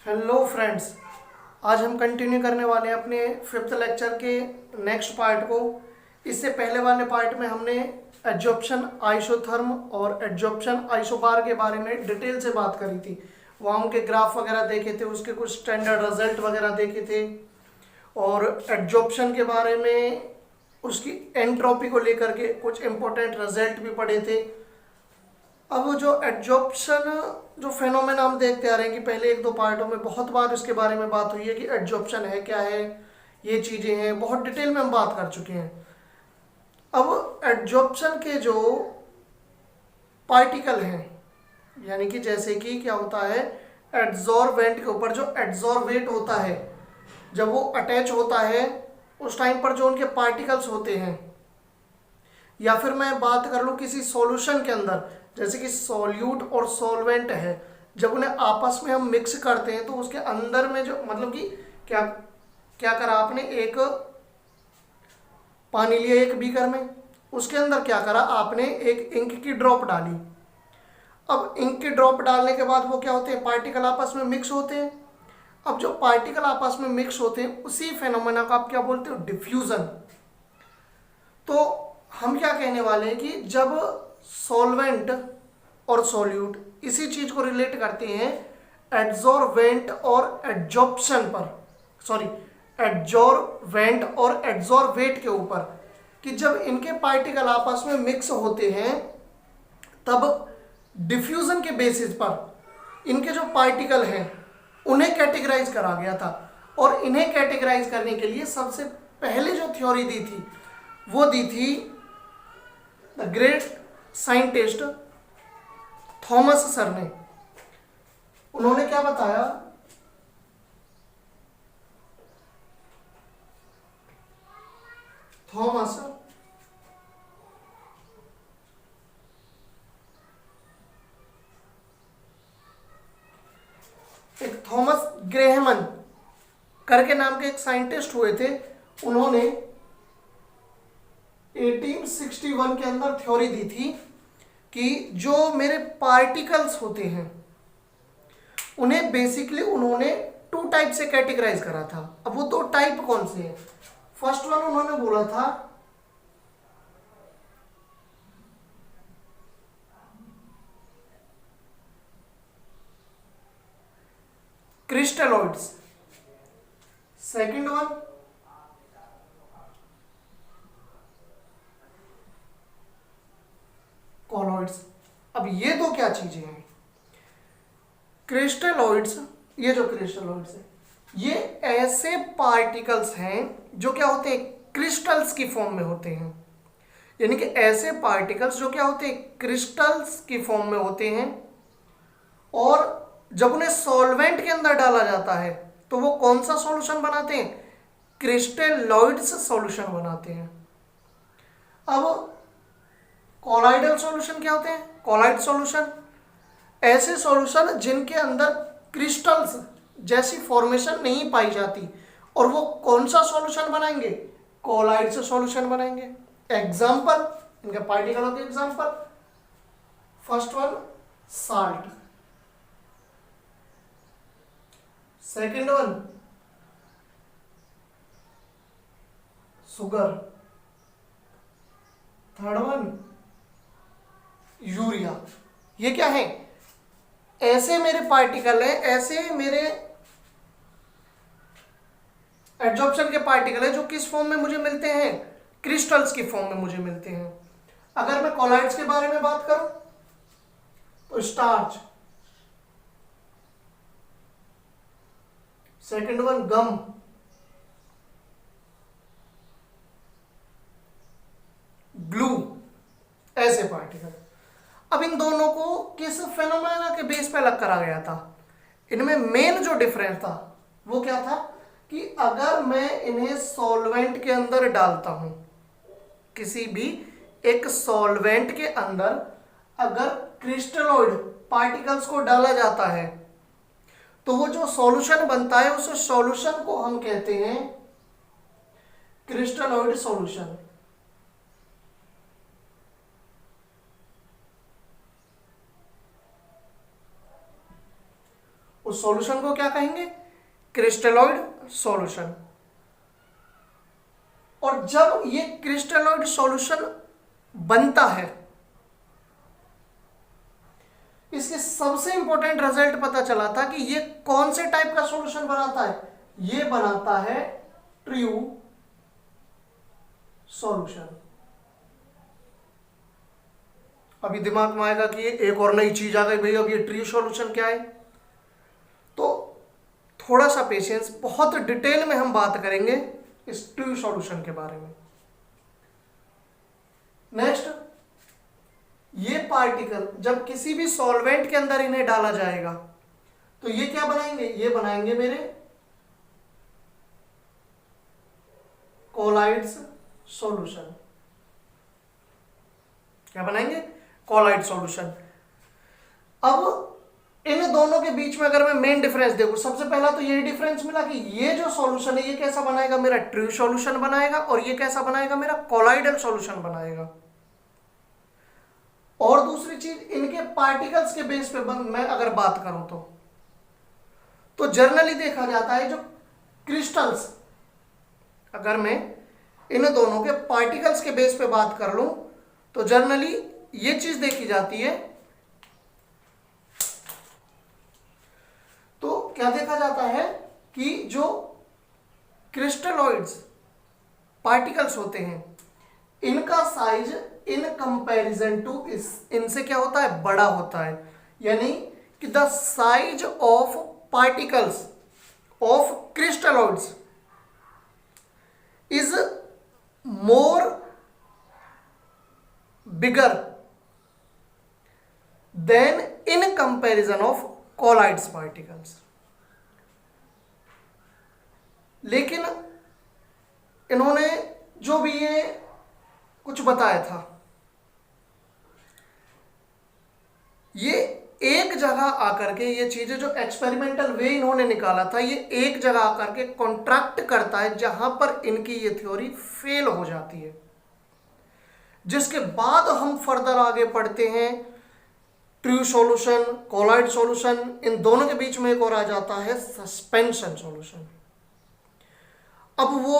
Hello friends. आज हम continue करने वाले हैं अपने फिफ्थ लेक्चर के नेक्स्ट पार्ट को। इससे पहले वाले पार्ट में हमने एड्जॉर्प्शन आइसोथर्म और एड्जॉर्प्शन आइसोबार के बारे में डिटेल से बात करी थी। वहाँ उनके ग्राफ वगैरह देखे थे, उसके कुछ स्टैंडर्ड रिजल्ट वगैरह देखे थे और एड्जॉर्प्शन के बारे में उसकी एंट्रोपी को लेकर के कुछ इंपॉर्टेंट रिजल्ट भी पढ़े थे। अब जो एड्जॉर्प्शन जो फेनोमेना हम देखते आ रहे हैं कि पहले एक दो पार्टों में बहुत बार इसके बारे में बात हुई है कि एड्जॉर्प्शन है क्या है, ये चीज़ें हैं, बहुत डिटेल में हम बात कर चुके हैं। अब एड्जॉर्प्शन के जो पार्टिकल हैं, यानी कि जैसे कि क्या होता है, एड्जॉर्वेंट के ऊपर जो एड्जॉर्वेट होता है, जब वो अटैच होता है उस टाइम पर जो उनके पार्टिकल्स होते हैं, या फिर मैं बात कर लूँ किसी सॉल्यूशन के अंदर, जैसे कि सॉल्यूट और सॉल्वेंट है, जब उन्हें आपस में हम मिक्स करते हैं तो उसके अंदर में जो मतलब कि क्या क्या करा आपने, एक पानी लिया एक बीकर में, उसके अंदर क्या करा आपने, एक इंक की ड्रॉप डाली। अब इंक की ड्रॉप डालने के बाद वो क्या होते हैं, पार्टिकल आपस में मिक्स होते हैं। अब जो पार्टिकल आपस में मिक्स होते हैं उसी फेनोमेना को आप क्या बोलते हो, डिफ्यूजन। तो हम क्या कहने वाले हैं कि जब सॉल्वेंट और सॉल्यूट इसी चीज को रिलेट करते हैं एड्जॉर्वेंट और एड्जॉर्प्शन पर, सॉरी, एड्जॉर्वेंट और एड्जॉर्वेट के ऊपर, कि जब इनके पार्टिकल आपस में मिक्स होते हैं तब डिफ्यूजन के बेसिस पर इनके जो पार्टिकल हैं उन्हें कैटेगराइज करा गया था। और इन्हें कैटेगराइज करने के लिए सबसे पहले जो थ्योरी दी थी वो दी थी the great scientist Thomas sir ने। उन्होंने क्या बताया, थॉमस एक थॉमस ग्रेहमन करके नाम के एक साइंटिस्ट हुए थे। उन्होंने 1861 के अंदर थ्योरी दी थी कि जो मेरे पार्टिकल्स होते हैं उन्हें बेसिकली उन्होंने टू टाइप से कैटेगराइज करा था। अब वो दो टाइप कौन से हैं, फर्स्ट वन उन्होंने बोला था क्रिस्टलॉइड्स, सेकंड वन कॉलॉइड्स। अब ये दो क्या चीजें हैं, क्रिस्टलॉइड्स, ये जो क्रिस्टलॉइड्स है ये ऐसे पार्टिकल्स हैं जो क्या होते हैं, क्रिस्टल्स की फॉर्म में होते हैं। यानी कि ऐसे पार्टिकल्स जो क्या होते हैं, क्रिस्टल्स की फॉर्म में होते हैं। और जब उन्हें सॉल्वेंट के अंदर डाला जाता है तो वो कौन सा सॉल्यूशन बनाते हैं, क्रिस्टलॉइड्स सॉल्यूशन बनाते हैं। अब कॉलाइडल सॉल्यूशन क्या होते हैं, कॉलाइड सॉल्यूशन ऐसे सॉल्यूशन जिनके अंदर क्रिस्टल्स जैसी फॉर्मेशन नहीं पाई जाती, और वो कौन सा सॉल्यूशन बनाएंगे, कॉलाइड से सॉल्यूशन बनाएंगे। एग्जांपल, इनके पार्टिकलों के example, first one salt, second one sugar, third one urea. ये क्या है, ऐसे मेरे पार्टिकल हैं, ऐसे मेरे एड्जॉर्प्शन के पार्टिकल हैं जो किस फॉर्म में मुझे मिलते हैं, क्रिस्टल्स की फॉर्म में मुझे मिलते हैं। अगर मैं कॉलाइड्स के बारे में बात करूं तो स्टार्च, सेकंड वन गम, ग्लू, ऐसे पार्टिकल। अब इन दोनों को किस फेनोमेना के बेस पे अलग करा गया था, इनमें मेन जो डिफरेंस था वो क्या था कि अगर मैं इन्हें सॉल्वेंट के अंदर डालता हूं, किसी भी एक सॉल्वेंट के अंदर अगर क्रिस्टलॉइड पार्टिकल्स को डाला जाता है तो वो जो सॉल्यूशन बनता है उस सॉल्यूशन को हम कहते हैं क्रिस्टलॉइड सॉल्यूशन। उस सॉल्यूशन को क्या कहेंगे? Crystalloid solution. और जब ये क्रिस्टलॉइड सॉल्यूशन बनता है, इसके सबसे इंपॉर्टेंट रिजल्ट पता चला था कि ये कौन से टाइप का सॉल्यूशन बनाता है? ये बनाता है ट्रू सॉल्यूशन। अभी दिमाग में आएगा कि ये एक और नई चीज आ गई भाई, अब ये ट्रू सॉल्यूशन क्या है? तो थोड़ा सा पेशेंस, बहुत डिटेल में हम बात करेंगे इस ट्रू सॉल्यूशन के बारे में। नेक्स्ट, ये पार्टिकल जब किसी भी सॉल्वेंट के अंदर इन्हें डाला जाएगा तो ये क्या बनाएंगे? ये बनाएंगे मेरे कोलाइड्स सॉल्यूशन। क्या बनाएंगे? Colloid solution. अब इन दोनों के बीच में अगर मैं मेन डिफरेंस देखूं, सबसे पहला तो यही डिफरेंस मिला कि ये जो सॉल्यूशन है ये कैसा बनाएगा? मेरा ट्रू सॉल्यूशन बनाएगा, और ये कैसा बनाएगा? मेरा कोलाइडल सॉल्यूशन बनाएगा। और दूसरी चीज, इनके पार्टिकल्स के बेस पे मैं अगर बात करूं तो जनरली देखा जाता है जो क्रिस्टल्स, अगर मैं इन दोनों के पार्टिकल्स के बेस पे बात कर लूं तो जनरली ये चीज देखी जाती है, तो क्या देखा जाता है कि जो क्रिस्टलॉइड्स पार्टिकल्स होते हैं इनका साइज इन कंपैरिजन टू इनसे क्या होता है? बड़ा होता है। यानी कि the size of particles of crystalloids is more bigger then in comparison of colloids particles. लेकिन इन्होंने जो भी ये कुछ बताया था, ये एक जगह आकर के ये चीजें जो एक्सपेरिमेंटल वे इन्होंने निकाला था, ये एक जगह आकर के कॉन्ट्रैक्ट करता है जहां पर इनकी ये थ्योरी फेल हो जाती है। जिसके बाद हम फर्दर आगे पढ़ते हैं ट्रू सॉल्यूशन, कोलाइड सॉल्यूशन, इन दोनों के बीच में एक और आ जाता है सस्पेंशन सॉल्यूशन। अब वो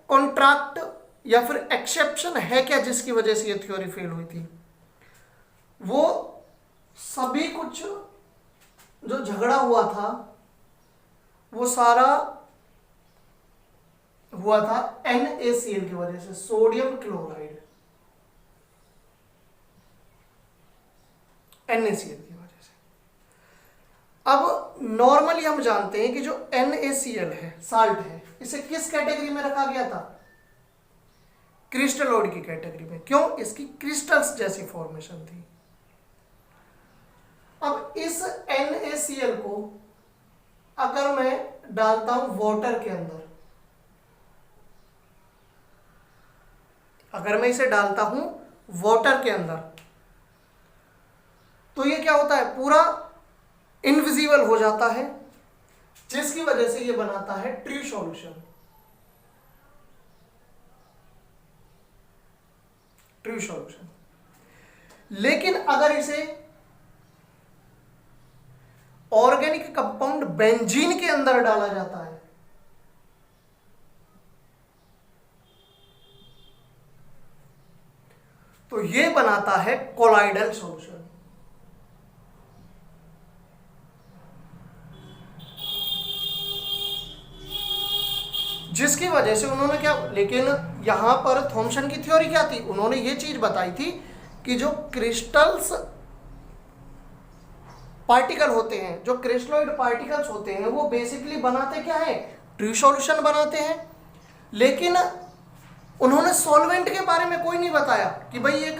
कॉन्ट्रैक्ट या फिर एक्सेप्शन है क्या जिसकी वजह से ये थ्योरी फेल हुई थी? वो सभी कुछ जो झगड़ा हुआ था वो सारा हुआ था NaCl की वजह से, सोडियम क्लोराइड, NaCl की वजह से। अब नॉर्मली हम जानते हैं कि जो NaCl है, साल्ट है, इसे किस कैटेगरी में रखा गया था? क्रिस्टलॉइड की कैटेगरी में। क्यों? इसकी क्रिस्टल्स जैसी फॉर्मेशन थी। अब इस NaCl को अगर मैं डालता हूं वाटर के अंदर, अगर मैं इसे डालता हूं वाटर के अंदर, तो ये क्या होता है? पूरा इनविजिबल हो जाता है, जिसकी वजह से ये बनाता है ट्रू सॉल्यूशन। True solution. लेकिन अगर इसे ऑर्गेनिक कंपाउंड बेंजीन के अंदर डाला जाता है तो यह बनाता है कोलाइडल सॉल्यूशन। जिसकी वजह से उन्होंने क्या, लेकिन यहां पर थॉमसन की थ्योरी क्या थी? उन्होंने ये चीज बताई थी कि जो क्रिस्टल्स पार्टिकल होते हैं, जो क्रिस्टलॉइड पार्टिकल्स होते हैं, वो बेसिकली बनाते क्या है? ट्रू सॉल्यूशन बनाते हैं। लेकिन उन्होंने सॉल्वेंट के बारे में कोई नहीं बताया कि भाई एक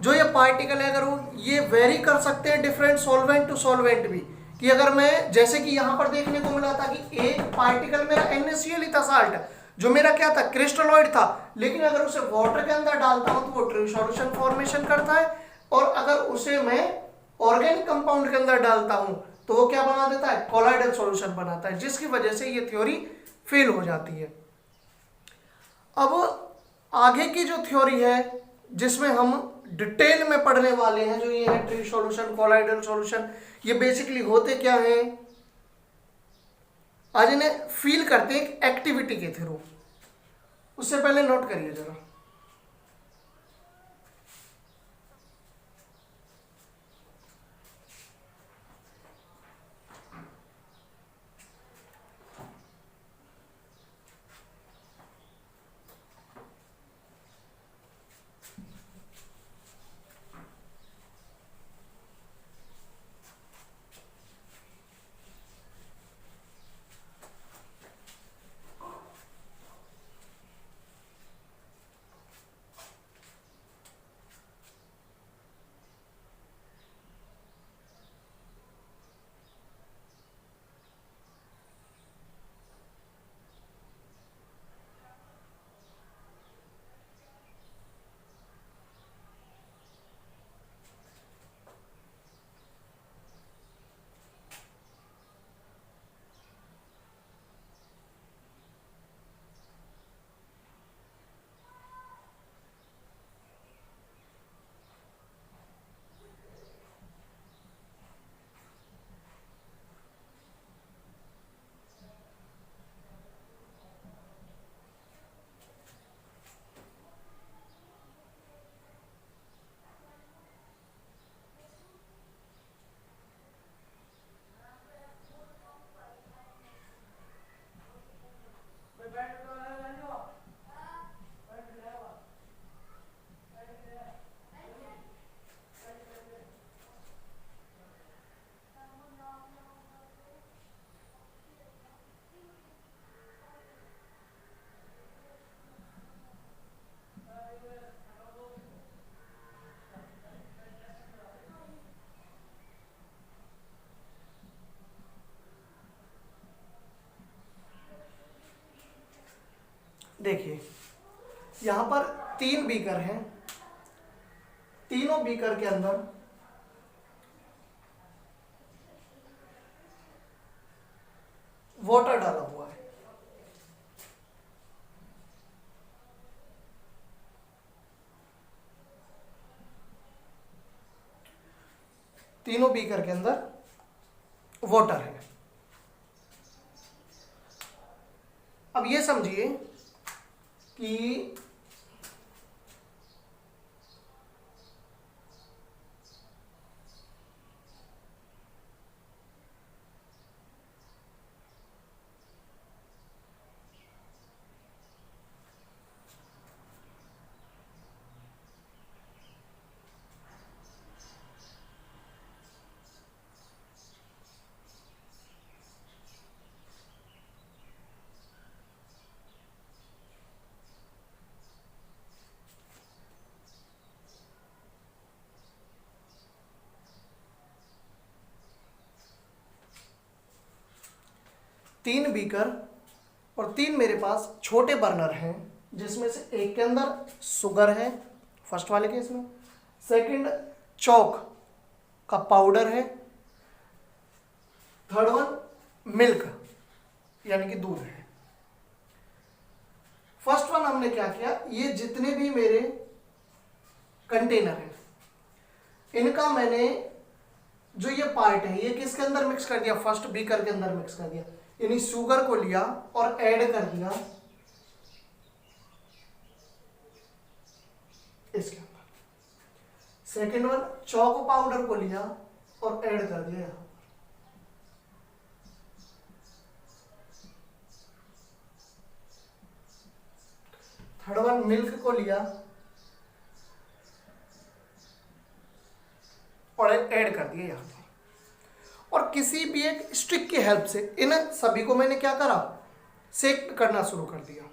जो ये पार्टिकल है अगर वो ये वेरी कर सकते हैं डिफरेंट सॉल्वेंट टू सॉल्वेंट भी, कि अगर मैं, जैसे कि यहां पर देखने को मिला था कि एक पार्टिकल मेरा NaCl ही था, साल्ट, जो मेरा क्या था? क्रिस्टलॉइड था। लेकिन अगर उसे वाटर के अंदर डालता हूं तो वो ट्रू सॉल्यूशन फॉर्मेशन करता है, और अगर उसे मैं ऑर्गेनिक कंपाउंड के अंदर डालता हूं तो वो क्या बना देता है? कोलाइडल सॉल्यूशन बनाता है, जिसकी वजह से ये थ्योरी फेल हो जाती है। अब आगे की जो थ्योरी है जिसमें हम डिटेल में पढ़ने वाले हैं, जो ये है ट्रू सॉल्यूशन, कोलाइडल सॉल्यूशन, ये बेसिकली होते क्या हैं, आज इन्हें फील करते हैं एक एक्टिविटी के थ्रू। उससे पहले नोट करिए जरा, देखिए यहाँ पर 3 बीकर हैं, तीनों बीकर के अंदर वाटर डाला हुआ है। तीनों बीकर के अंदर वाटर है। अब ये समझिए कि तीन बीकर और 3 मेरे पास छोटे बर्नर हैं, जिसमें से एक के अंदर शुगर है फर्स्ट वाले केस में, सेकंड चौक का पाउडर है, थर्ड वन मिल्क यानी कि दूध है। फर्स्ट वन हमने क्या किया, ये जितने भी मेरे कंटेनर हैं इनका मैंने जो ये पार्ट है ये किसके अंदर मिक्स कर दिया, फर्स्ट बीकर के अंदर मिक्स कर दिया, यानी शुगर को लिया और ऐड कर दिया इसके अंदर। सेकेंड वन चौको पाउडर को लिया और ऐड कर दिया यहां। थर्ड वन मिल्क को लिया और ऐड कर दिया यहां पर। और किसी भी एक स्टिक की हेल्प से इन सभी को मैंने क्या करा, सेक करना शुरू कर दिया।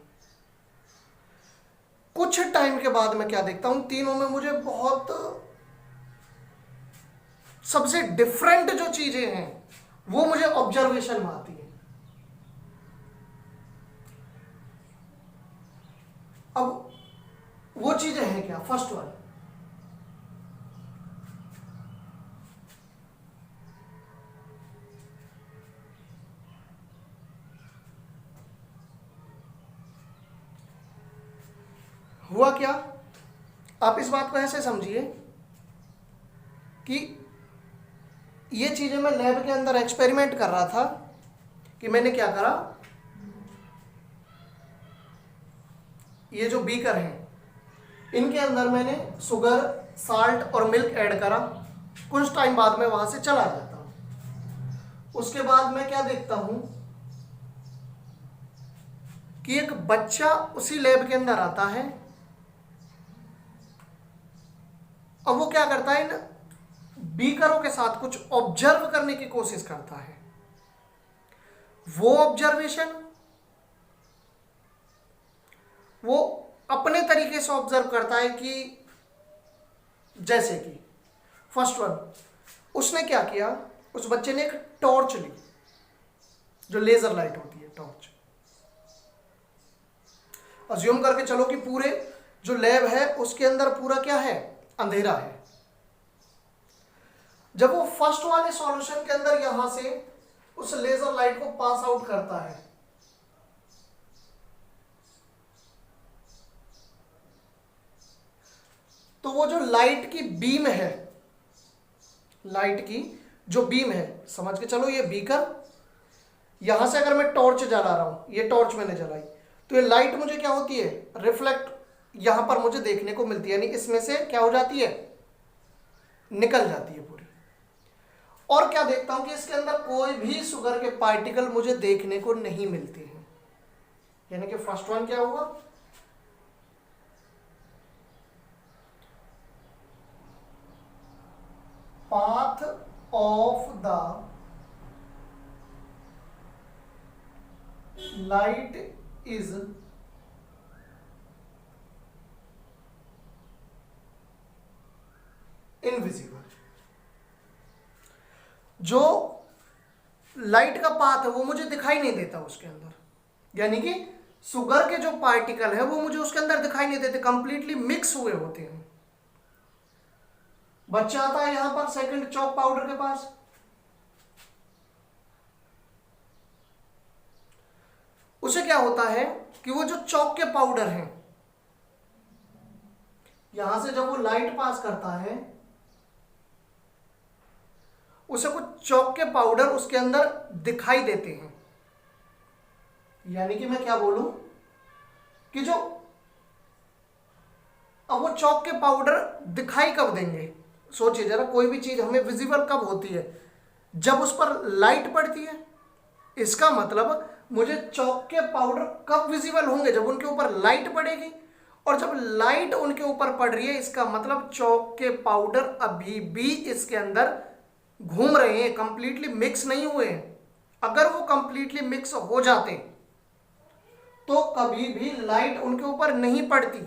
कुछ टाइम के बाद मैं क्या देखता हूं, तीनों में मुझे बहुत सबसे डिफरेंट जो चीजें हैं वो मुझे ऑब्जर्वेशन में आती है। अब वो चीजें हैं क्या, फर्स्ट वन हुआ क्या, आप इस बात को ऐसे समझिए कि ये चीजें मैं लैब के अंदर एक्सपेरिमेंट कर रहा था, कि मैंने क्या करा, ये जो बीकर हैं इनके अंदर मैंने शुगर, साल्ट और मिल्क ऐड करा। कुछ टाइम बाद में वहां से चला जाता हूं। उसके बाद मैं क्या देखता हूं कि एक बच्चा उसी लैब के अंदर आता है। अब वो क्या करता है, इन बीकरों के साथ कुछ ऑब्जर्व करने की कोशिश करता है। वो ऑब्जर्वेशन वो अपने तरीके से ऑब्जर्व करता है कि जैसे कि फर्स्ट वन, उसने क्या किया, उस बच्चे ने एक टॉर्च ली, जो लेजर लाइट होती है, टॉर्च। अज्यूम करके चलो कि पूरे जो लैब है उसके अंदर पूरा क्या है, अंधेरा है। जब वो फर्स्ट वाले सॉल्यूशन के अंदर यहां से उस लेजर लाइट को पास आउट करता है, तो वो जो लाइट की बीम है, लाइट की जो बीम है, समझ के चलो ये बीकर, यहां से अगर मैं टॉर्च जला रहा हूं, ये टॉर्च मैंने जलाई, तो ये लाइट मुझे क्या होती है, रिफ्लेक्ट यहां पर मुझे देखने को मिलती है, यानी इसमें से क्या हो जाती है, निकल जाती है पूरी। और क्या देखता हूं कि इसके अंदर कोई भी शुगर के पार्टिकल मुझे देखने को नहीं मिलते हैं। यानी कि फर्स्ट वन क्या हुआ, path of the light is invisible. जो लाइट का पाथ है वो मुझे दिखाई नहीं देता उसके अंदर, यानी कि शुगर के जो पार्टिकल है वो मुझे उसके अंदर दिखाई नहीं देते, कंप्लीटली मिक्स हुए होते हैं। बच्चा आता है यहां पर सेकंड चॉक पाउडर के पास, उसे क्या होता है कि वो जो चॉक के पाउडर हैं, यहां से जब वो लाइट पास करता है, उसे कुछ चॉक के पाउडर उसके अंदर दिखाई देते हैं। यानी कि मैं क्या बोलूं कि जो अब वो चॉक के पाउडर दिखाई कब देंगे, सोचिए जरा, कोई भी चीज हमें विजिबल कब होती है, जब उस पर लाइट पड़ती है। इसका मतलब मुझे चॉक के पाउडर कब विजिबल होंगे, जब उनके ऊपर लाइट पड़ेगी। और जब लाइट उनके ऊपर पड़ रही है, इसका मतलब चॉक के पाउडर अभी भी इसके अंदर घूम रहे हैं, कंप्लीटली मिक्स नहीं हुए हैं। अगर वो कंप्लीटली मिक्स हो जाते तो कभी भी लाइट उनके ऊपर नहीं पड़ती।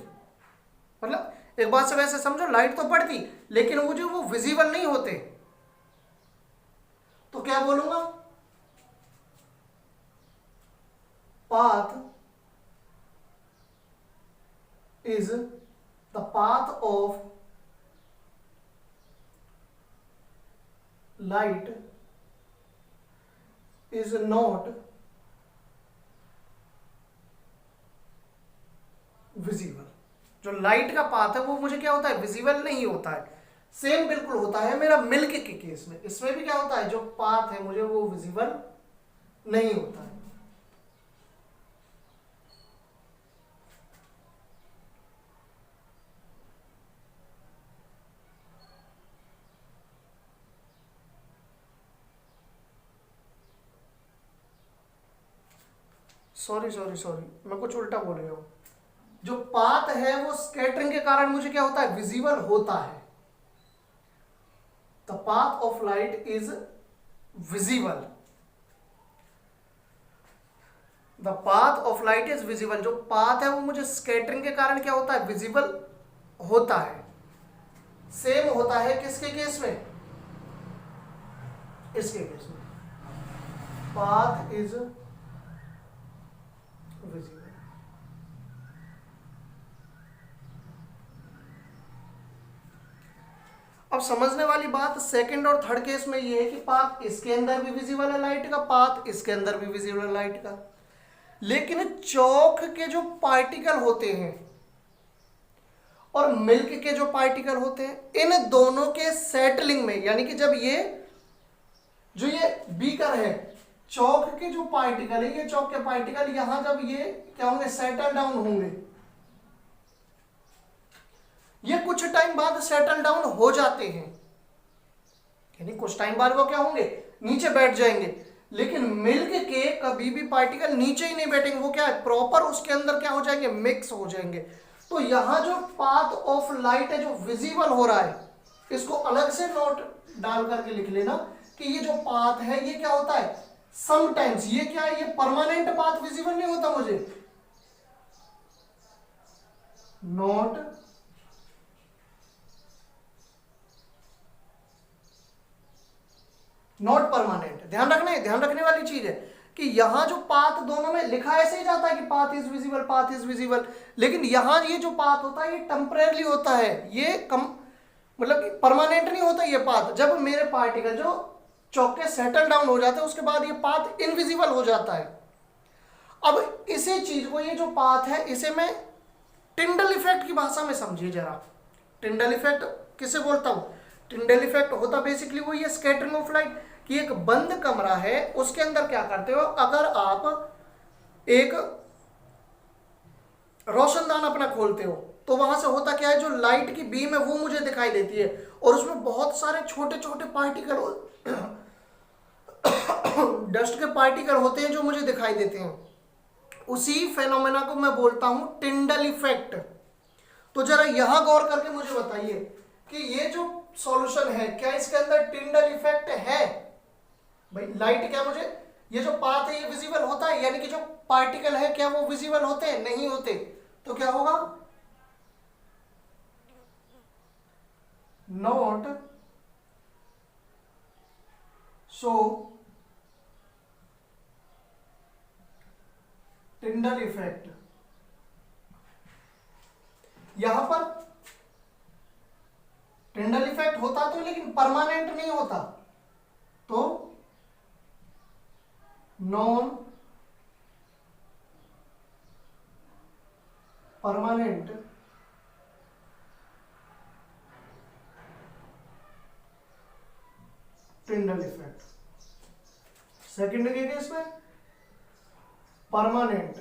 मतलब एक बात से वैसे समझो, लाइट तो पड़ती लेकिन मुझे वो विजिबल नहीं होते। तो क्या बोलूंगा, path is the path of light is not visible. जो लाइट का पाथ है वो मुझे क्या होता है, विजिबल नहीं होता है। सेम बिल्कुल होता है मेरा मिल्क के केस में, इसमें भी क्या होता है, जो पाथ है मुझे वो विजिबल नहीं होता है। सॉरी मैं कुछ उल्टा बोल रहा हूं। जो पाथ है वो स्कैटरिंग के कारण मुझे क्या होता है, विजिबल होता है। The path of light is visible, the path of light is visible. जो पाथ है वो मुझे स्कैटरिंग के कारण क्या होता है, विजिबल होता है। सेम होता है किसके केस में, इसके केस में, पाथ इज विजिबल। अब समझने वाली बात सेकंड और थर्ड केस में ये है कि पाथ इसके अंदर भी विजिबल है लाइट का, पाथ इसके अंदर भी विजिबल है लाइट का। लेकिन चौक के जो पार्टिकल होते हैं और मिल्क के जो पार्टिकल होते हैं, इन दोनों के सेटलिंग में, यानी कि जब ये जो ये बीकर है चौक के जो पार्टिकल है, ये चौक के पार्टिकल यहां जब ये क्या होंगे, सेटल डाउन होंगे, ये कुछ टाइम बाद सेटल डाउन हो जाते हैं, यानी कुछ टाइम बाद वो क्या होंगे, नीचे बैठ जाएंगे। लेकिन मिल्क के कभी भी पार्टिकल नीचे ही नहीं बैठेंगे, वो क्या है, प्रॉपर उसके अंदर क्या हो जाएंगे, मिक्स हो जाएंगे। तो यहां जो पाथ ऑफ लाइट है जो विजिबल हो रहा है, इसको अलग से नोट डाल करके लिख लेना कि ये जो पाथ है ये क्या होता है, समटाइम्स ये क्या है, ये परमानेंट पाथ विजिबल नहीं होता मुझे, नॉट परमानेंट। ध्यान रखने वाली चीज है कि यहां जो पाथ दोनों में लिखा ऐसे ही जाता है कि path is visible, path is visible, लेकिन यहां ये जो पाथ होता है ये टेम्परेरी होता है, ये मतलब परमानेंट नहीं होता ये पाथ। जब मेरे पार्टिकल जो चौके सेटल डाउन हो जाते हैं उसके बाद ये पाथ इनविजिबल हो जाता है। अब इसी चीज को, ये जो पाथ है इसे मैं टिंडल इफेक्ट की भाषा में समझिए जरा। टिंडल इफेक्ट किसे बोलता हूं, टिंडल इफेक्ट होता बेसिकली वो ये स्कैटरिंग ऑफ लाइट, कि एक बंद कमरा है उसके अंदर क्या करते हो, अगर आप एक रोशनदान अपना खोलते हो तो वहां से होता क्या है, जो लाइट की बीम है वो मुझे दिखाई देती है और उसमें बहुत सारे छोटे छोटे पार्टिकल डस्ट के पार्टिकल होते हैं जो मुझे दिखाई देते हैं। उसी फेनोमेना को मैं बोलता हूं टिंडल इफेक्ट। तो जरा यहां गौर करके मुझे बताइए कि ये जो सॉल्यूशन है क्या इसके अंदर टिंडल इफेक्ट है? भाई लाइट क्या मुझे, ये जो पाथ है ये विजिबल होता है, यानी कि जो पार्टिकल है क्या वो विजिबल होते हैं? नहीं होते। तो क्या होगा, नॉट सो टिंडल इफेक्ट। यहां पर टिंडल इफेक्ट होता तो लेकिन परमानेंट नहीं होता, तो non permanent Tyndall effect. Second के केस में परमानेंट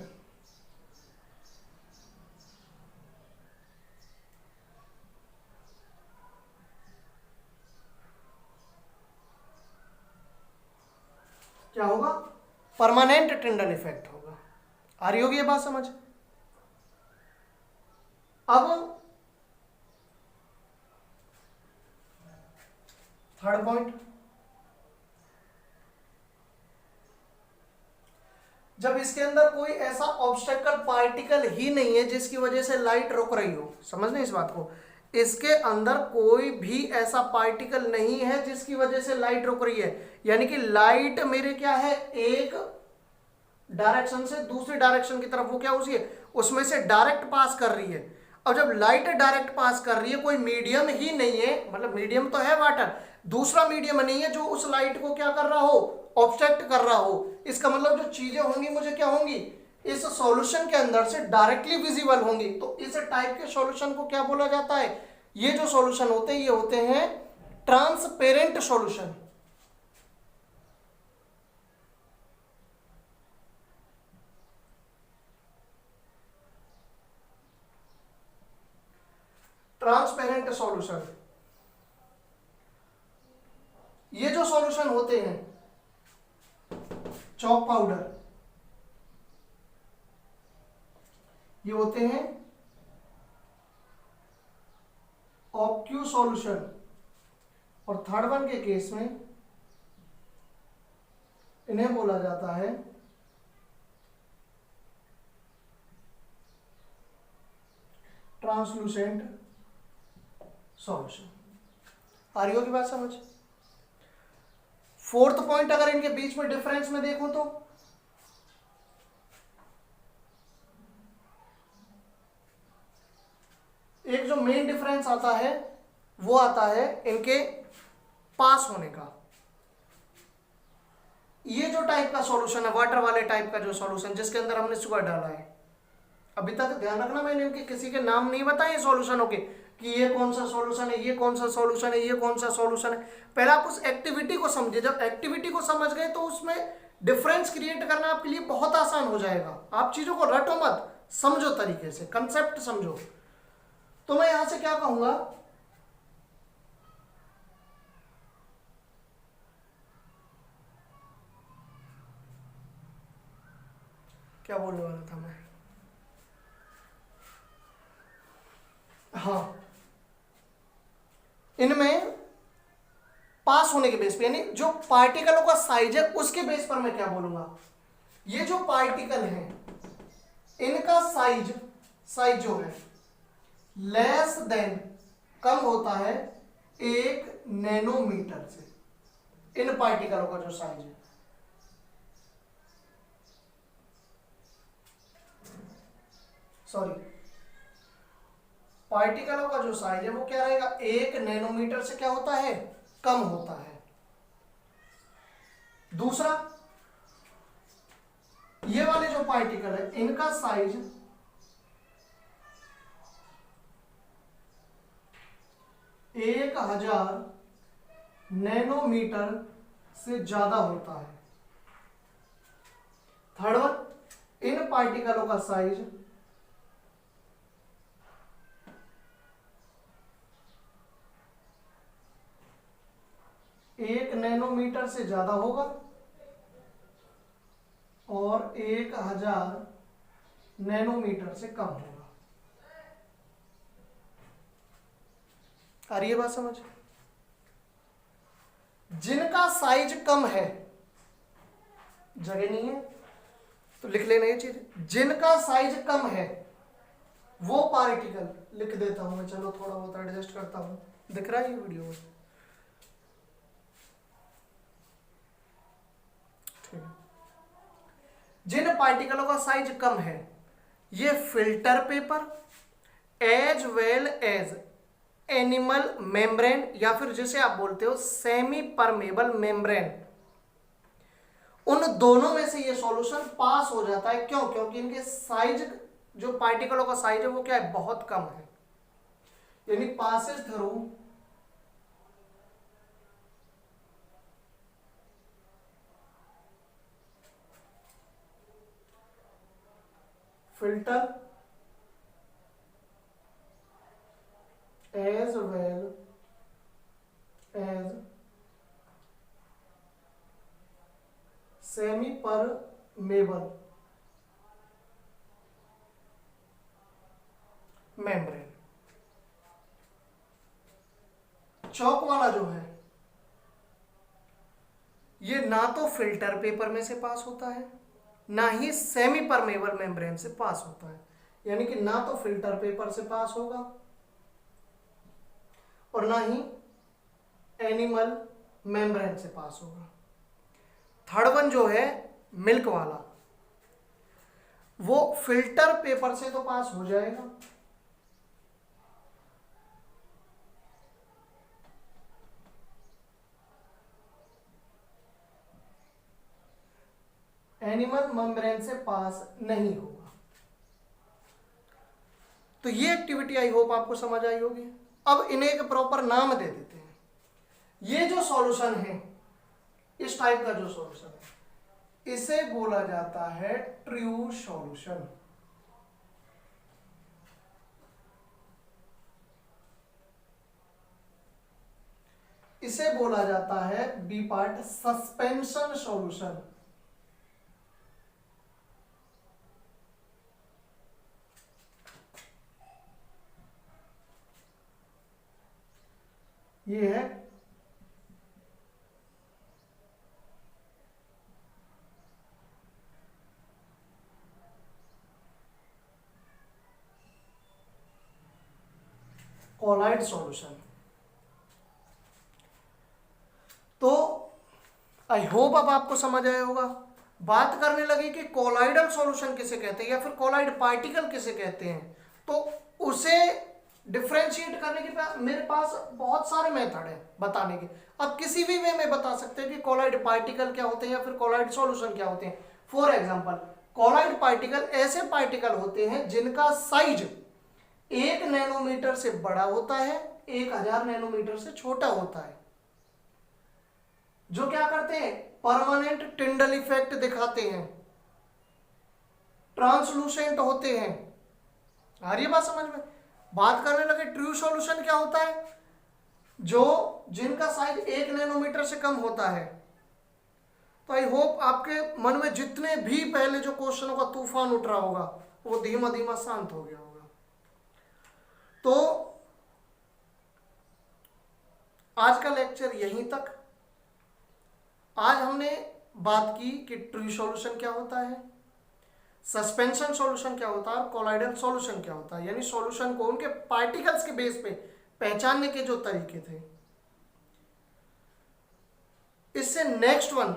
क्या होगा, परमानेंट टिंडल इफेक्ट होगा। आ रही होगी ये बात समझ? अब थर्ड पॉइंट, जब इसके अंदर कोई ऐसा ऑब्स्टेकल पार्टिकल ही नहीं है जिसकी वजह से लाइट रुक रही हो, समझना इस बात को, इसके अंदर कोई भी ऐसा पार्टिकल नहीं है जिसकी वजह से लाइट रुक रही है, यानी कि लाइट मेरे क्या है, एक डायरेक्शन से दूसरी डायरेक्शन की तरफ वो क्या उसमें से डायरेक्ट पास कर रही है। अब जब लाइट डायरेक्ट पास कर रही है, कोई मीडियम ही नहीं है, मतलब मीडियम तो है वाटर, दूसरा मीडियम नहीं है जो उस लाइट को क्या कर रहा हो, ऑब्स्ट्रक्ट कर रहा हो, इसका मतलब जो चीजें होंगी मुझे क्या होंगी, इस सॉल्यूशन के अंदर से डायरेक्टली विजिबल होंगी। तो इस टाइप के सॉल्यूशन को क्या बोला जाता है, ये जो सॉल्यूशन होते हैं ये होते हैं ट्रांसपेरेंट सॉल्यूशन। ट्रांसपेरेंट सॉल्यूशन, ये जो सॉल्यूशन होते हैं चॉक पाउडर, ये होते हैं ऑक्यू सॉल्यूशन, और थर्ड वन के केस में इन्हें बोला जाता है ट्रांसलूसेंट सॉल्यूशन। आ रही होगी बात समझ? फोर्थ पॉइंट, अगर इनके बीच में डिफरेंस में देखूं तो एक जो मेन डिफरेंस आता है वो आता है इनके पास होने का। ये जो टाइप का सॉल्यूशन है, वाटर वाले टाइप का जो सॉल्यूशन जिसके अंदर हमने शुगर डाला है, अभी तक ध्यान रखना मैंने इनके किसी के नाम नहीं बताए सॉल्यूशनों के कि ये कौन सा सॉल्यूशन है, ये कौन सा सॉल्यूशन है, ये कौन सा सॉल्यूशन है। पहले आप उस एक्टिविटी को समझिए, जब एक्टिविटी को समझ गए तो उसमें डिफरेंस क्रिएट करना आपके लिए बहुत आसान हो जाएगा। आप चीजों को रटो मत, समझो तरीके से, कंसेप्ट समझो। तो मैं यहां से क्या कहूंगा, क्या बोलने वाला था मैं, हाँ, इनमें पास होने के बेस पे, यानी जो पार्टिकलों का साइज है उसके बेस पर मैं क्या बोलूंगा, ये जो पार्टिकल है इनका साइज, साइज जो है लेस देन, कम होता है 1 नैनोमीटर से। इन पार्टिकलों का जो साइज है, सॉरी, पार्टिकलों का जो साइज है वो क्या रहेगा, 1 नैनोमीटर से क्या होता है, कम होता है। दूसरा, ये वाले जो पार्टिकल है इनका साइज 1000 नैनोमीटर से ज्यादा होता है। थर्ड वन, इन पार्टिकलों का साइज 1 नैनोमीटर से ज्यादा होगा और 1000 नैनोमीटर से कम होगा। आ रही है बात समझ? जिनका साइज कम है, जगह नहीं है तो लिख लेना ये चीज, जिनका साइज कम है वो पार्टिकल, लिख देता हूं मैं, चलो थोड़ा बहुत एडजस्ट करता हूं, दिख रहा है ये वीडियो में, ठीक है। जिन पार्टिकलों का साइज कम है ये filter paper as well as animal membrane, या फिर जिसे आप बोलते हो सेमी परमेबल मेम्ब्रेन, उन दोनों में से ये सॉल्यूशन पास हो जाता है। क्यों? क्योंकि इनके साइज, जो पार्टिकलों का साइज है वो क्या है, बहुत कम है, यानी passes through filter as well as semi-permeable membrane। चौक वाला जो है ये ना तो फिल्टर पेपर में से पास होता है ना ही सेमी परमेबल मेम्ब्रेन से पास होता है, यानी कि ना तो फिल्टर पेपर से पास होगा और ना ही एनिमल मेम्ब्रेन से पास होगा। थर्ड वन जो है मिल्क वाला, वो फिल्टर पेपर से तो पास हो जाएगा, एनिमल मेम्ब्रेन से पास नहीं होगा। तो ये एक्टिविटी आई होप आपको समझ आई होगी। अब इन्हें एक प्रॉपर नाम दे देते हैं। ये जो सॉल्यूशन है, इस टाइप का जो सॉल्यूशन है, इसे बोला जाता है ट्रू सॉल्यूशन। इसे बोला जाता है बी पार्ट सस्पेंशन सॉल्यूशन। ये है कोलाइड सॉल्यूशन। तो आई होप अब आपको समझ आया होगा। बात करने लगे कि कोलाइडल सॉल्यूशन किसे कहते हैं या फिर कोलाइड पार्टिकल किसे कहते हैं, तो उसे डिफरेंशिएट करने के मेरे पास बहुत सारे मेथड है बताने के। अब किसी भी वे में बता सकते हैं कि कोलाइड पार्टिकल क्या होते हैं या फिर कोलाइड सॉल्यूशन क्या होते हैं। फॉर एग्जांपल, कोलाइड पार्टिकल ऐसे पार्टिकल होते हैं जिनका साइज 1 नैनोमीटर से बड़ा होता है, 1000 नैनोमीटर से छोटा होता है, जो क्या करते हैं, परमानेंट टिंडल इफेक्ट दिखाते हैं, ट्रांसलूसेंट होते हैं। आ रही है बात समझ में? बात करने लगे ट्रू सॉल्यूशन क्या होता है, जिनका साइज 1 नैनोमीटर से कम होता है। तो आई होप आपके मन में जितने भी पहले जो क्वेश्चनों का तूफान उठ रहा होगा वो धीमा धीमा शांत हो गया होगा। तो आज का लेक्चर यहीं तक। आज हमने बात की कि ट्रू सॉल्यूशन क्या होता है, सस्पेंशन सॉल्यूशन क्या होता है और कोलाइडल सॉल्यूशन क्या होता है, यानी सॉल्यूशन को उनके पार्टिकल्स के बेस पे पहचानने के जो तरीके थे। इससे नेक्स्ट वन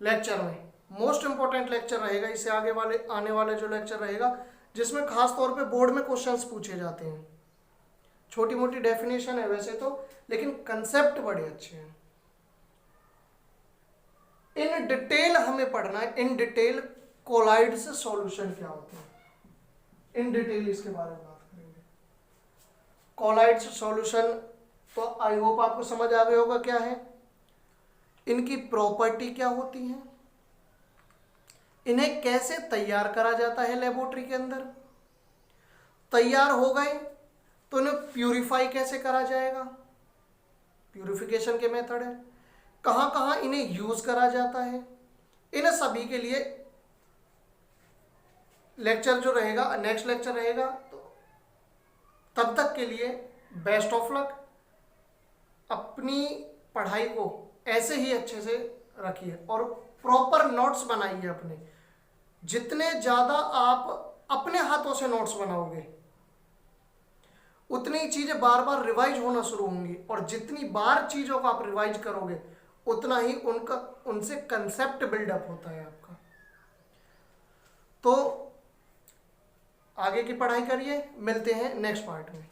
लेक्चर में मोस्ट इंपॉर्टेंट लेक्चर रहेगा, इससे आगे वाले आने वाले जो लेक्चर रहेगा जिसमें खास तौर पे बोर्ड में क्वेश्चंस पूछे जाते हैं। छोटी मोटी डेफिनेशन है वैसे तो, लेकिन कंसेप्ट बड़े अच्छे हैं। इन डिटेल हमें पढ़ना है, इन डिटेल कोलाइड्स सॉल्यूशन क्या होते हैं, इन डिटेल इसके बारे में बात करेंगे। कोलाइड्स सॉल्यूशन तो आई होप आपको समझ आ गया होगा क्या है, इनकी प्रॉपर्टी क्या होती है, इन्हें कैसे तैयार करा जाता है लेबोरेटरी के अंदर, तैयार हो गए तो इन्हें प्यूरिफाई कैसे करा जाएगा, प्यूरिफिकेशन के मेथड है, कहाँ कहाँ इन्हें यूज करा जाता है। इन सभी के लिए लेक्चर जो रहेगा, नेक्स्ट लेक्चर रहेगा। तो तब तक के लिए बेस्ट ऑफ लक। अपनी पढ़ाई को ऐसे ही अच्छे से रखिए और प्रॉपर नोट्स बनाइए अपने। जितने ज़्यादा आप अपने हाथों से नोट्स बनाओगे उतनी चीज़ें बार बार रिवाइज होना शुरू होंगी, और जितनी बार चीज़ों को आप रिवाइज करोगे उतना ही उनसे कंसेप्ट बिल्डअप होता है आपका। तो आगे की पढ़ाई करिए, मिलते हैं नेक्स्ट पार्ट में।